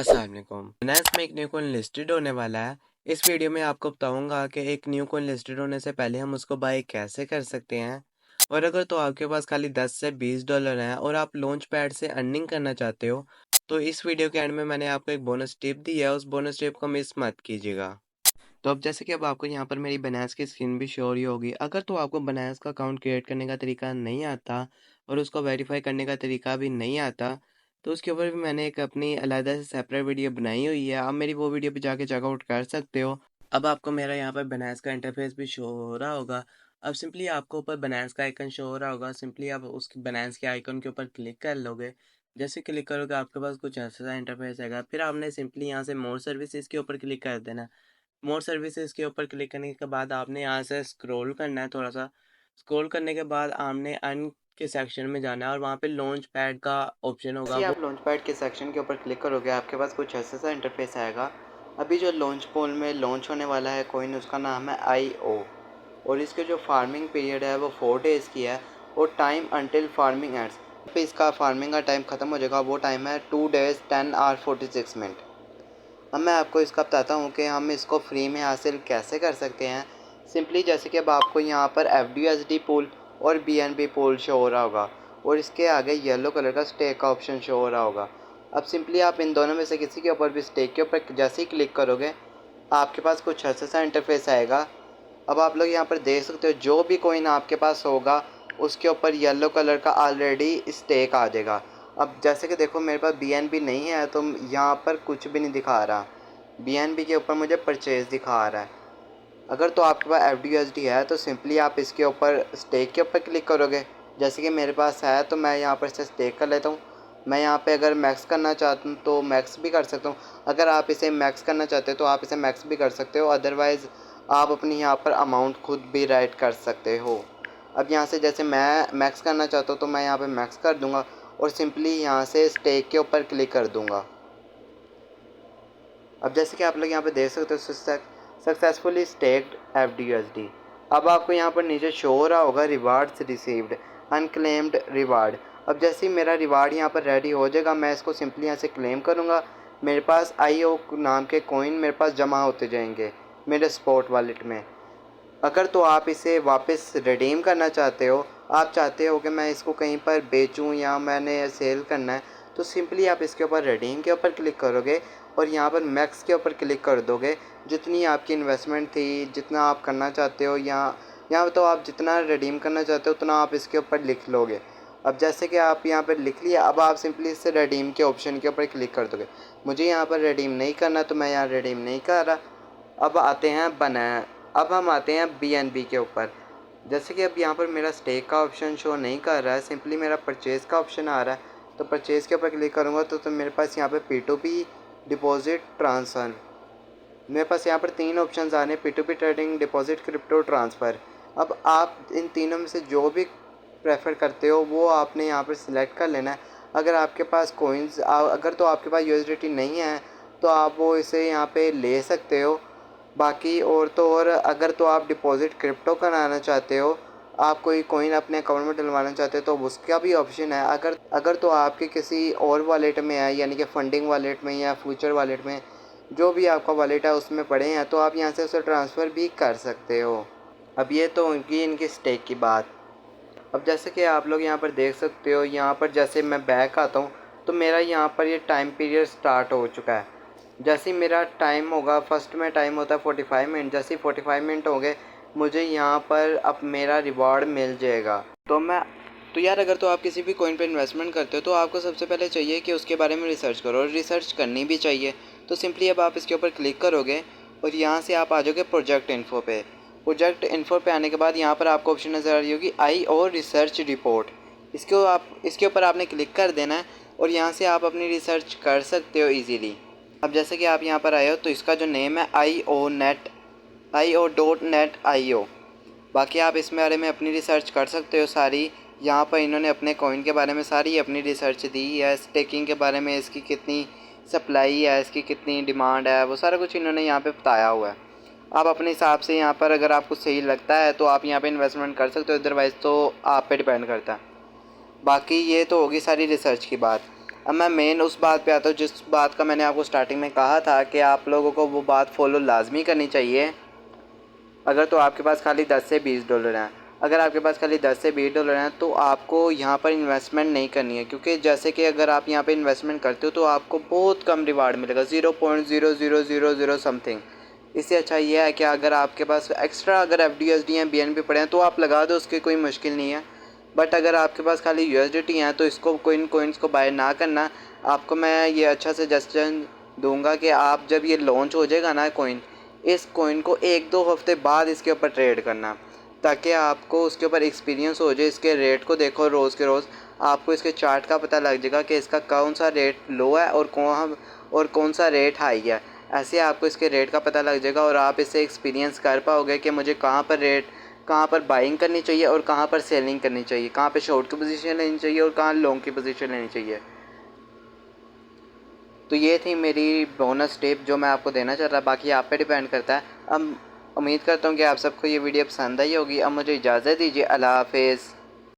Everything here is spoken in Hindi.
अस्सलाम वालेकुम। फाइनेंस में एक न्यू कॉइन लिस्टेड होने वाला है। इस वीडियो में आपको बताऊंगा कि एक न्यू कॉइन लिस्टेड होने से पहले हम उसको बाय कैसे कर सकते हैं। और अगर तो आपके पास खाली 10 से 20 डॉलर हैं और आप लॉन्च पैड से अर्निंग करना चाहते हो, तो इस वीडियो के एंड में मैंने आपको एक बोनस टिप दी है, उस बोनस टिप को मिस मत कीजिएगा। तो अब जैसे कि अब आपको यहाँ पर मेरी बनास की स्क्रीन भी शो हो रही होगी। अगर तो आपको बनास का अकाउंट क्रिएट करने का तरीका नहीं आता और उसको वेरीफाई करने का तरीका भी नहीं आता, तो उसके ऊपर भी मैंने एक अपनी अलग से सेपरेट वीडियो बनाई हुई है। आप मेरी वो वीडियो पे जाके चेकआउट कर सकते हो। अब आपको मेरा यहाँ पर बनास का इंटरफेस भी शो हो रहा होगा। अब सिंपली आपको ऊपर बनास का आइकन शो हो रहा होगा। सिंपली आप उस बनास के आइकन के ऊपर क्लिक कर लोगे। जैसे क्लिक करोगे आपके पास कुछ ऐसा इंटरफेस आएगा। फिर आपने सिंपली यहाँ से मोर सर्विसेज के ऊपर क्लिक कर देना। मोर सर्विसेज के ऊपर क्लिक करने के बाद आपने यहाँ से स्क्रॉल करना है। थोड़ा सा स्क्रॉल करने के बाद आपने अर्न के सेक्शन में जाना है और वहाँ पे लॉन्च पैड का ऑप्शन होगा। जैसे आप लॉन्च पैड के सेक्शन के ऊपर क्लिक करोगे आपके पास कुछ ऐसा सा इंटरफेस आएगा। अभी जो लॉन्च पोल में लॉन्च होने वाला है कॉइन, उसका नाम है IO और इसके जो फार्मिंग पीरियड है वो 4 डेज़ की है और टाइम अंटिल फार्मिंग एंड्स पे इसका फार्मिंग का टाइम ख़त्म हो जाएगा। वो टाइम है 2 डेज़ 10 आवर 46 मिनट। अब मैं आपको इसका बताता हूँ कि हम इसको फ्री में हासिल कैसे कर सकते हैं। सिंपली जैसे कि अब आपको यहाँ पर FDUSD पूल और BNB पूल शो हो रहा होगा और इसके आगे येलो कलर का स्टेक का ऑप्शन शो हो रहा होगा। अब सिंपली आप इन दोनों में से किसी के ऊपर भी स्टेक के ऊपर जैसे ही क्लिक करोगे आपके पास कुछ ऐसा सा इंटरफेस आएगा। अब आप लोग यहाँ पर देख सकते हो जो भी कोइन आपके पास होगा उसके ऊपर येलो कलर का ऑलरेडी स्टेक आ जाएगा। अब जैसे कि देखो मेरे पास BNB नहीं है तो यहाँ पर कुछ भी नहीं दिखा रहा। BNB के ऊपर मुझे परचेज़ दिखा रहा है। अगर तो आपके पास FDUSD है तो सिंपली आप इसके ऊपर स्टेक के ऊपर क्लिक करोगे। जैसे कि मेरे पास है तो मैं यहाँ पर इसे स्टेक कर लेता हूँ। मैं यहाँ पे अगर मैक्स करना चाहता हूँ तो मैक्स भी कर सकता हूँ। अगर आप इसे मैक्स करना चाहते हो तो आप इसे मैक्स भी कर सकते हो, अदरवाइज़ आप अपनी यहाँ पर अमाउंट खुद भी राइट कर सकते हो। अब यहाँ से जैसे मैं मैक्स करना चाहता हूँ तो मैं यहाँ पे मैक्स कर दूँगा और सिंपली यहाँ से स्टेक के ऊपर क्लिक कर दूँगा। अब जैसे कि आप लोग यहाँ पे देख सकते हो सक्सेसफुली स्टेक्ड FDUSD। अब आपको यहाँ पर नीचे शो हो रहा होगा रिवार्ड्स रिसीव्ड अनक्लेम्ड रिवार्ड। अब जैसे ही मेरा रिवार्ड यहाँ पर रेडी हो जाएगा मैं इसको सिंपली यहाँ से क्लेम करूँगा। मेरे पास IO नाम के कॉइन मेरे पास जमा होते जाएंगे मेरे स्पॉट वॉलेट में। अगर तो आप इसे वापस रिडीम करना चाहते हो, आप चाहते हो कि मैं इसको कहीं पर बेचूं या मैंने सेल करना है, तो सिंपली आप इसके ऊपर रिडीम के ऊपर क्लिक करोगे और यहाँ पर मैक्स के ऊपर क्लिक कर दोगे। जितनी आपकी इन्वेस्टमेंट थी, जितना आप करना चाहते हो, यहाँ तो आप जितना रिडीम करना चाहते हो उतना आप इसके ऊपर लिख लोगे। अब जैसे कि आप यहाँ पर लिख लिया, अब आप सिंपली इससे रिडीम के ऑप्शन के ऊपर क्लिक कर दोगे। मुझे यहाँ पर रिडीम नहीं करना तो मैं यहाँ रिडीम नहीं कर रहा। अब आते हैं अब हम आते हैं BNB के ऊपर। जैसे कि अब यहाँ पर मेरा स्टेक का ऑप्शन शो नहीं कर रहा है, सिंपली मेरा परचेज़ का ऑप्शन आ रहा है। तो परचेज़ के ऊपर क्लिक करूँगा तो मेरे पास यहाँ पे P2P डिपॉजिट ट्रांसफ़र, मेरे पास यहाँ पर 3 ऑप्शन आ रहे हैं, P2P trading, deposit, crypto, transfer. अब आप इन तीनों में से जो भी प्रेफर करते हो वो आपने यहाँ पर सिलेक्ट कर लेना है। अगर आपके पास कोइंस अगर तो आपके पास USDT नहीं है तो आप वो इसे यहाँ पे ले सकते हो। बाकी और तो और अगर तो आप डिपॉजिट क्रिप्टो कराना चाहते हो, आप कोई कॉइन अपने अकाउंट में डलवाना चाहते हो तो उसका भी ऑप्शन है। अगर तो आपके किसी और वॉलेट में है, यानी कि फंडिंग वॉलेट में या फ्यूचर वॉलेट में, जो भी आपका वॉलेट है उसमें पड़े हैं तो आप यहाँ से उसे ट्रांसफ़र भी कर सकते हो। अब ये तो उनकी इनकी स्टेक की बात। अब जैसे कि आप लोग यहाँ पर देख सकते हो, यहाँ पर जैसे मैं बैक आता हूँ तो मेरा यहाँ पर ये टाइम पीरियड स्टार्ट हो चुका है। जैसे ही मेरा टाइम होगा, फर्स्ट में टाइम होता है 45 मिनट, जैसे ही 45 मिनट हो गए मुझे यहाँ पर अब मेरा रिवॉर्ड मिल जाएगा। तो यार अगर तो आप किसी भी कॉइन पे इन्वेस्टमेंट करते हो तो आपको सबसे पहले चाहिए कि उसके बारे में रिसर्च करो और रिसर्च करनी भी चाहिए। तो सिंपली अब आप इसके ऊपर क्लिक करोगे और यहाँ से आप आ जाओगे प्रोजेक्ट इन्फो पे। प्रोजेक्ट इन्फो पे आने के बाद यहाँ पर आपको ऑप्शन नज़र आ रही होगी आई और रिसर्च रिपोर्ट। इसके ऊपर आपने क्लिक कर देना है और यहाँ से आप अपनी रिसर्च कर सकते हो ईजीली। अब जैसे कि आप यहाँ पर आए हो तो इसका जो नेम है IO.net IO। बाकी आप इसमें बारे में अपनी रिसर्च कर सकते हो सारी। यहाँ पर इन्होंने अपने कॉइन के बारे में सारी अपनी रिसर्च दी है, स्टेकिंग के बारे में, इसकी कितनी सप्लाई है, इसकी कितनी डिमांड है, वो सारा कुछ इन्होंने यहाँ पे बताया हुआ है। आप अपने हिसाब से यहाँ पर अगर आपको सही लगता है तो आप यहाँ पे इन्वेस्टमेंट कर सकते हो, अदरवाइज़ तो आप पे डिपेंड करता है। बाकी ये तो होगी सारी रिसर्च की बात। अब मैं मेन उस बात पे आता हूँ जिस बात का मैंने आपको स्टार्टिंग में कहा था कि आप लोगों को वो बात फॉलो लाजमी करनी चाहिए। अगर तो आपके पास खाली 10 से 20 डॉलर हैं, अगर आपके पास खाली 10 से 20 डॉलर हैं तो आपको यहाँ पर इन्वेस्टमेंट नहीं करनी है, क्योंकि जैसे कि अगर आप यहाँ पे इन्वेस्टमेंट करते हो तो आपको बहुत कम रिवार्ड मिलेगा, 0.0000 समथिंग। इससे अच्छा ये है कि अगर आपके पास एक्स्ट्रा अगर FDUSD या BNB पड़े हैं तो आप लगा दो, उसकी कोई मुश्किल नहीं है। बट अगर आपके पास खाली USDT हैं तो इसको कोइंस को बाय ना करना। आपको मैं ये अच्छा सजेशन दूंगा कि आप जब ये लॉन्च हो जाएगा ना कोइन, इस कोइन को 1-2 हफ्ते बाद इसके ऊपर ट्रेड करना, ताकि आपको उसके ऊपर एक्सपीरियंस हो जाए। इसके रेट को देखो रोज़ के रोज़, आपको इसके चार्ट का पता लग जाएगा कि इसका कौन सा रेट लो है और कौन सा रेट हाई है। ऐसे आपको इसके रेट का पता लग जाएगा और आप इससे एक्सपीरियंस कर पाओगे कि मुझे कहाँ पर बाइंग करनी चाहिए और कहाँ पर सेलिंग करनी चाहिए, कहाँ पर शॉर्ट की पोजीशन लेनी चाहिए और कहाँ लॉन्ग की पोजीशन लेनी चाहिए। तो ये थी मेरी बोनस टिप जो मैं आपको देना चाह रहा, बाकी आप पे डिपेंड करता है। अब उम्मीद करता हूँ कि आप सबको ये वीडियो पसंद आई होगी। अब मुझे इजाज़त दीजिए, अल्लाह हाफिज़।